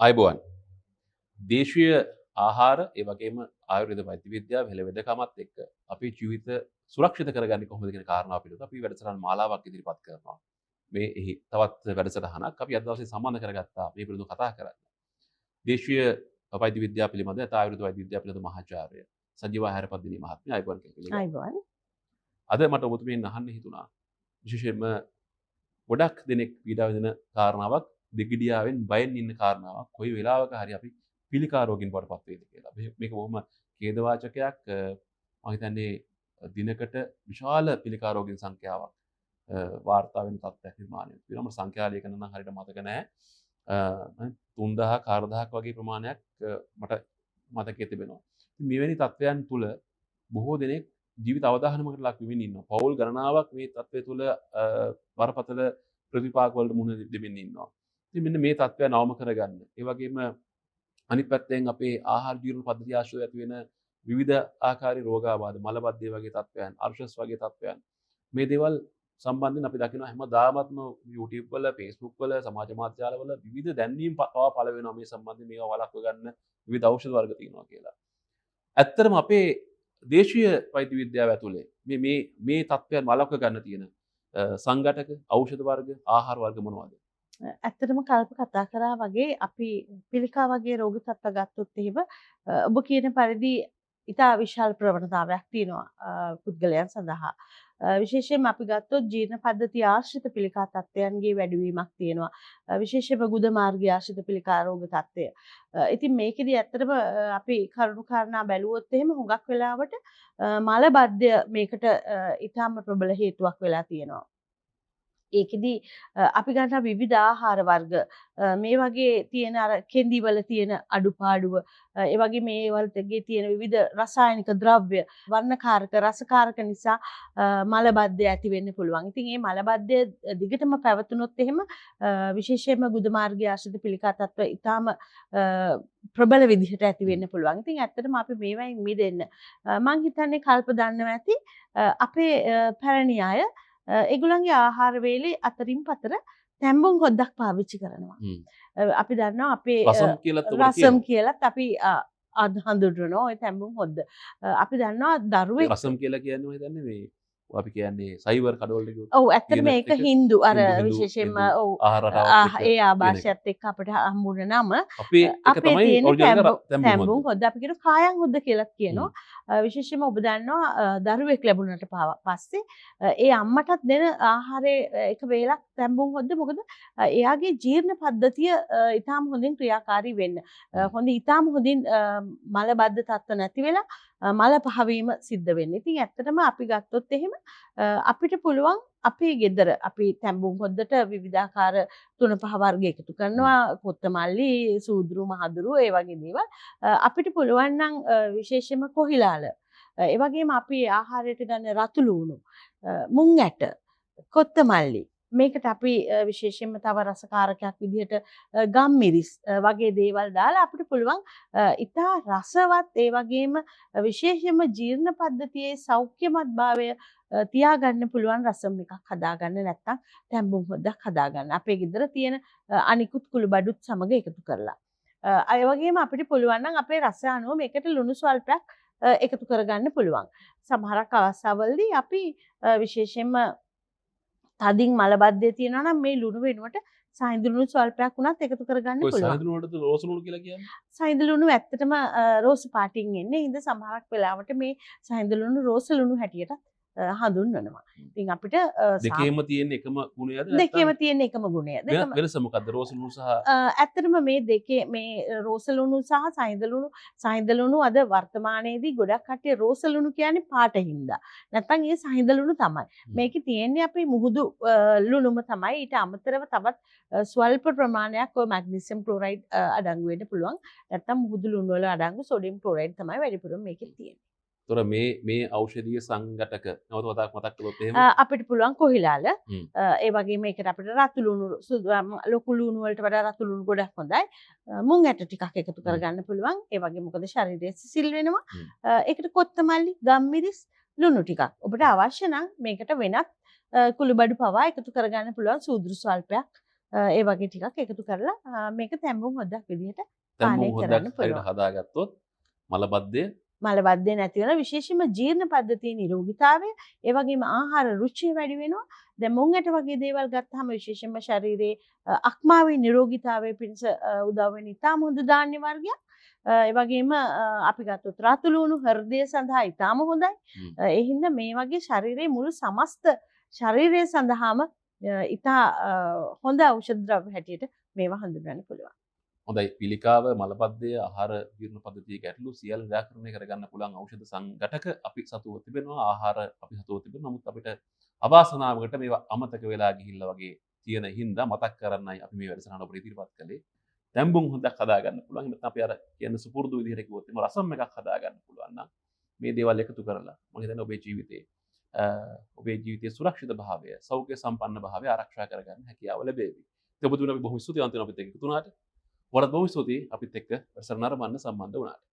අයිබෝවන් දේශීය ආහාර ඒ වගේම ආයුර්වේද වෛද්‍ය විද්‍යාව හෙළ වෙදකමත් එක්ක අපේ ජීවිත සුරක්ෂිත කරගන්නේ කොහොමද කියන කාරණාව පිළිබඳව අපි වැඩසටහන් මාලාවක් ඉදිරිපත් කරනවා. මේ එහි තවත් වැඩසටහනක් අපි අද දවසේ සම්බන්ධ කරගත්තා මේ පිළිබඳව කතා කරන්න. දේශීය වෛද්‍ය විද්‍යාව පිළිබඳ නැත්නම් ආයුර්වේද වෛද්‍ය විද්‍යාව පිළිබඳ මහාචාර්ය සංජීව ආහාරපද්ධතිනි මහත්මයා අයිබෝවන් කියලා. අයිබෝන්. අද මට ඔබතුමියෙන් අහන්න හිතුණා විශේෂයෙන්ම ගොඩක් දෙනෙක් පීඩා විඳින කාරණාවක් දෙගිඩියාවෙන් බයෙන් ඉන්න කාරණාවක් කොයි වෙලාවක හරි අපි පිළිකා රෝගීන් බවට පත් වේද කියලා. මේක බොහොම ඛේදවාචකයක්. මම හිතන්නේ දිනකට විශාල පිළිකා රෝගීන් සංඛ්‍යාවක් වාර්තා වෙන තත්ත්වයක් නිර්මාණය වෙනවා. සංඛ්‍යා ලේඛන නම් හරියට මතක නැහැ. 3000 4000ක් වගේ ප්‍රමාණයක් මට මතකයේ තිබෙනවා. මෙවැනි තත්ත්වයන් තුල බොහෝ දෙනෙක් ජීවිත අවදාහනමකට ලක් වෙමින් ඉන්නවා. පෞල් ගණනාවක් මේ තත්ත්වය තුළ බරපතල ප්‍රතිපාක වලට මුහුණ දෙමින් ඉන්නවා. ඉතින් මෙන්න මේ තත්ත්වය නවම කරගන්න. ඒ වගේම අනිත් පැත්තෙන් අපේ ආහාර ජීවන පද්ධතිය ආශ්‍රිතව ඇති වෙන විවිධ ආකාරී රෝගාබාධ, මලබද්ධය වගේ තත්ත්වයන්, අර්ශස් වගේ තත්ත්වයන්. මේ දේවල් සම්බන්ධයෙන් අපි දකිනවා හැමදාමත්ම YouTube වල, Facebook වල, සමාජ මාධ්‍යවල විවිධ දැන්වීම් පවා පළ වෙනවා මේ සම්බන්ධයෙන් මේවා වළක්ව ගන්න විවිධ ඖෂධ වර්ග තියෙනවා කියලා. ඇත්තටම අපේ දේශීය වෛද්‍ය විද්‍යාව ඇතුලේ මේ තත්ත්වයන් වළක්ව ගන්න තියෙන සංඝටක ඖෂධ වර්ග ආහාර වර්ග මොනවද? ඇත්තටම කල්ප කතා කරා වගේ අපි පිළිකා වගේ රෝග තත්ත්ව ගත්තොත් එහෙම ඔබ කියන පරිදි ඉතා විශාල ප්‍රවණතාවයක් තියෙනවා පුද්ගලයන් සඳහා. විශේෂයෙන්ම අපි ගත්තොත් ජීර්ණ පද්ධතිය ආශ්‍රිත පිළිකා තත්ත්වයන්ගේ වැඩිවීමක් තියෙනවා. විශේෂයෙන්ම ගුද මාර්ගය ආශ්‍රිත පිළිකා රෝග තත්ත්වය. ඉතින් මේකෙදි ඇත්තටම අපි කරුණු කාරණා බැලුවොත් එහෙම හුඟක් වෙලාවට මල බද්ධය මේකට ඉතාම ප්‍රබල හේතුවක් වෙලා තියෙනවා. ඒකෙදි අපි ගන්න විවිධ ආහාර වර්ග මේ වගේ තියෙන අර කෙඳි වල තියෙන අඩුපාඩුව ඒ වගේ මේ වලටගේ තියෙන විවිධ රසායනික ද්‍රව්‍ය වර්ණකාරක රසකාරක නිසා මලබද්ධය ඇති වෙන්න පුළුවන්. ඉතින් මේ මලබද්ධය දිගටම පැවතුනොත් එහෙම විශේෂයෙන්ම ගුද මාර්ගය ආශ්‍රිත පිළිකා තත්ත්ව ඊටාම ප්‍රබල විදිහට ඇති වෙන්න පුළුවන්. ඉතින් ඇත්තටම අපි මේවායින් මිදෙන්න මම හිතන්නේ කල්ප දන්නවා ඇති අපේ පැරණි අය ඒගොල්ලන්ගේ ආහාර වේලේ අතරින් පතර තැඹුම් හොද්දක් පාවිච්චි කරනවා. අපි දන්නවා අපේ රසම් කියලත් අපි හඳුන්වනවා ওই තැඹුම් හොද්ද. අපි දන්නවා දරුවෙක් රසම් කියලා කියන්නේ මොකද දන්නේ මේ අපි කියන්නේ සයිවර් කඩවලට කිව්වොත්. ඔව් ඇත්තට මේක හින්දු අර විශේෂයෙන්ම ඔව් ඒ ආభాෂයත් එක්ක අපිට හම්බුන නම අපේ තියෙන තැඹුම් හොද්ද අපි කියන කායන් හොද්ද කියලාත් කියනවා. විශේෂයෙන්ම ඔබ දන්නවා දරුවෙක් ලැබුණාට පස්සේ ඒ අම්මටත් දෙන ආහාරයේ එක වේලක් තැඹුම් හොද්ද මොකද එයාගේ ජීර්ණ පද්ධතිය ඊටාම හොඳින් ක්‍රියාකාරී වෙන්න. හොඳින් ඊටාම හොඳින් මල බද්ධ තත්ත්ව නැති වෙලා මල පහවීම සිද්ධ වෙන්නේ. ඉතින් ඇත්තටම අපි ගත්තොත් එහෙම අපිට පුළුවන් අපේ ගෙදර අපි තැඹුම් හොද්දට විවිධාකාර 3-5 වර්ග එකතු කරනවා. කොත්තමල්ලි, සූදුරු, මහදුරු ඒ වගේ දේවල්. අපිට පුළුවන් නම් විශේෂයෙන්ම කොහිලාල. ඒ වගේම අපි ආහාරයට ගන්න රතු ලුණු, මුං ඇට, කොත්තමල්ලි මේකට අපි විශේෂයෙන්ම තව රසකාරකයක් විදිහට ගම්මිරිස් වගේ දේවල් දාලා අපිට පුළුවන් ඉතා රසවත් ඒ වගේම විශේෂයෙන්ම ජීර්ණ පද්ධතියේ සෞඛ්‍යමත් භාවය තියාගන්න පුළුවන් රසම් එකක් හදාගන්න නැත්නම් තැඹුම් හොද්දක් හදාගන්න. අපේ ගෙදර තියෙන අනිකුත් කුළුබඩුත් සමග එකතු කරලා. ඒ වගේම අපිට පුළුවන් නම් අපේ රස අනුව මේකට ලුණු ස්වල්පයක් එකතු කරගන්න පුළුවන්. සමහරක් අවස්ථාවලදී අපි විශේෂයෙන්ම තදින් මලබද්ධය තියෙනවා නම් මේ ලුණු වෙනුවට සයින්දු ලුණු ස්වල්පයක් උනත් එකතු කරගන්න පුළුවන්. සයින්දු ලුණුවටද රෝස ලුණු කියලා කියන්නේ? සයින්දු ලුණු ඇත්තටම රෝස පාටින් එන්නේ. ඉතින් සමහරක් වෙලාවට මේ සයින්දු ලුණු රෝස ලුණු හැටියට හඳුන්වනවා. ඉතින් අපිට දෙකේම තියෙන එකම ගුණයද නැත්නම් දෙකේම තියෙන එකම ගුණය. වෙනස මොකද්ද රෝස ලුණු සහ ඇත්තටම මේ දෙකේ මේ රෝස ලුණු සහ සයින්ද ලුණු අද වර්තමානයේදී ගොඩක් කට්ටිය රෝස ලුණු කියන්නේ පාටින්දා. නැත්නම් ඒ සයින්ද ලුණු තමයි. මේකේ තියෙන්නේ අපි මුහුදු ලුණුම තමයි. ඊට අමතරව තවත් ස්වල්ප ප්‍රමාණයක් ඔය මැග්නීසියම් ක්ලෝරයිඩ් අඩංගු වෙන්න පුළුවන්. නැත්නම් මුහුදු ලුණු වල අඩංගු සෝඩියම් ක්ලෝරයිඩ් තමයි වැඩිපුරම මේකේ තියෙන්නේ. තොර මේ ඖෂධීය සංඝටක නැවත වතාවක් මතක් කළොත් එහෙම අපිට පුළුවන් කොහිලාල ඒ වගේම ඒකට අපිට රතු ලුණු ලොකු ලුණු වලට වඩා රතු ලුණු ගොඩක් හොඳයි. මුං ඇට ටිකක් එකතු කරගන්න පුළුවන්. ඒ වගේ මොකද ශරීරයේ සිසිල් වෙනවා. ඒකට කොත්තමල්ලි, ගම්මිරිස්, ලුණු ටිකක්. ඔබට අවශ්‍ය නම් මේකට වෙනත් කුළුබඩු පවා එකතු කරගන්න පුළුවන්. සූදුරු ස්වල්පයක් ඒ වගේ ටිකක් එකතු කරලා මේක තැඹුම් හොද්දක් විදිහට පානය තැම්බුම් කරන්න හොද්දක් පුළුවන්. හරියට හදාගත්තොත් මලබද්ධය මලබද්ධය නැති වෙනවා. විශේෂයෙන්ම ජීර්ණ පද්ධතියේ නිරෝගීතාවය, ඒ වගේම ආහාර රුචිය වැඩි වෙනවා. දැන් මුං ඇට වගේ දේවල් ගත්තාම විශේෂයෙන්ම ශරීරයේ අක්මාවේ නිරෝගීතාවය පිණිස උදව් වෙන ඉතාම හොඳ ධාන්‍ය වර්ගයක්. ඒ වගේම අපි ගත්තොත් රතු ලුණු හෘදය සඳහා ඉතාම හොඳයි. ඒ හින්දා මේ වගේ ශරීරයේ මුළු සමස්ත ශරීරය සඳහාම ඉතා හොඳ ඖෂධ ද්‍රව්‍ය හැටියට මේවා හඳුන්වන්න පුළුවන්. හොඳයි පිළිකාව මලබද්ධය ආහාර ජීර්ණ පද්ධතිය ගැටලු සියල්ල निराකරණය කරගන්න පුළුවන් ඖෂධ සංඝටක අපි සතුව තිබෙනවා ආහාර අපි සතුව තිබෙනවා. නමුත් අපිට අවාසනාවකට මේවා අමතක වෙලා ගිහිල්ලා වගේ තියෙන හින්දා මතක් කරන්නයි අපි මේ වැඩසටහන ඔබට ඉදිරිපත් කළේ. තැඹුම් හොඳක් හදාගන්න පුළුවන්. එහෙම නැත්නම් අපි අර කියන සුපුරුදු විදිහට කිව්වොත් එimhe රසම් එකක් හදාගන්න පුළුවන් නම් මේ දේවල් එකතු කරලා මම හිතන්නේ ඔබේ ජීවිතයේ සුරක්ෂිත භාවය, සෞඛ්‍ය සම්පන්න භාවය ආරක්ෂා කරගන්න හැකියාව ලැබේවි. ඒ ඔබතුමා අපි බොහොම ස්තුතියි අන්තිම අපිත් එක්ක එකතු වුණාට. වරද බොහොම ස්තුතියි අපිත් එක්ක වැඩසටහන නරඹන්න සම්බන්ධ වුණාට.